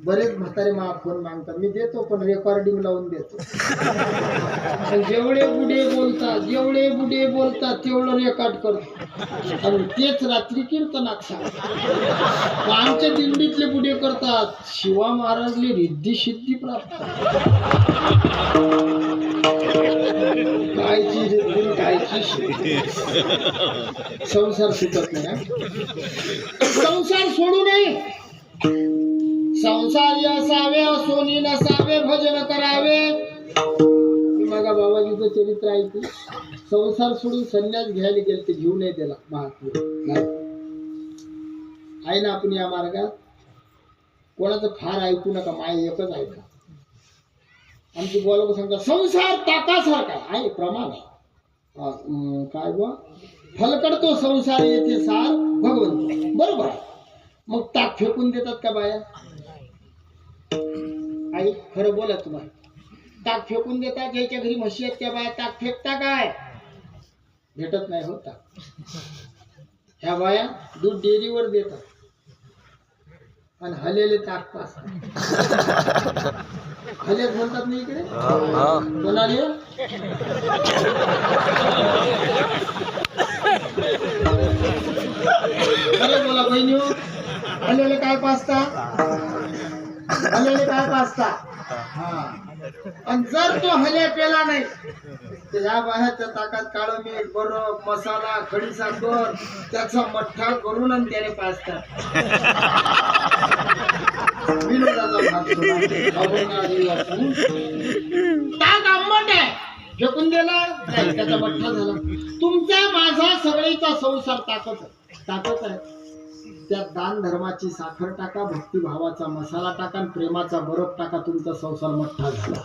बरेच म्हातारे मला फोन मागतात, मी देतो पण रेकॉर्डिंग लावून देतो. जेवढे बुडे बोलतात तेवढं रेकॉर्ड करतो आणि तेच रात्री कीर्तनात सांगतात. आमच्या दिंडीतले बुडे करतात, शिवा महाराजले रिद्धी सिद्धी प्राप्त. कायची रिद्धी कायची सिद्धी. संसार सुटत नाही. संसार सोडू नये. संसारी असावे सोनी नसावे भजन करावे. मगा बाबाजीचं चरित्र ऐकू. संसार सोडून संन्यास घ्यायला गेले ते घेऊ नये त्याला महात्मा आहे ना. आपण या मार्गात कोणाचं फार ऐकू नका, माय एकच ऐका. आमची बोलावं सांगता संसार ताकासारखा आहे, प्रमाण आहे. काय बुवा फलकडतो संसार येथे सार भगवंत. बरोबर आहे. मग ताक फेकून देतात का बाया? आई खरं बोला तुम्हाला, ताक फेकून देतात? ज्याच्या घरी म्हशी आहेत त्या बाया ताक फेकता काय? भेटत नाही होता. ह्या बाया दूध डेअरीवर देतात आणि हलेले ताक पाजतात. हलेच म्हणतात ना इकडे. कोणाले? खरं बोला बहिणी, हलेले काय पाजता? हलेले काय पाजता? हा. आणि जर तो हले पेला नाही तर या बाहेरच्या ताकात काळं मीठ, बर्फ, मसाला, खडी साखर त्याचा मठ्ठा करून आणि त्याने पाजतात. विनोदाचा भाग ताक आंबट आहे, फेकून दिला नाही, त्याचा मठ्ठा झाला. तुमचा माझा सगळीचा संसार ताकच आहे. त्या दान धर्माची साखर टाका, भक्तिभावाचा मसाला टाका, प्रेमाचा बरफ टाका, तुमचा संसार मोठा झाला.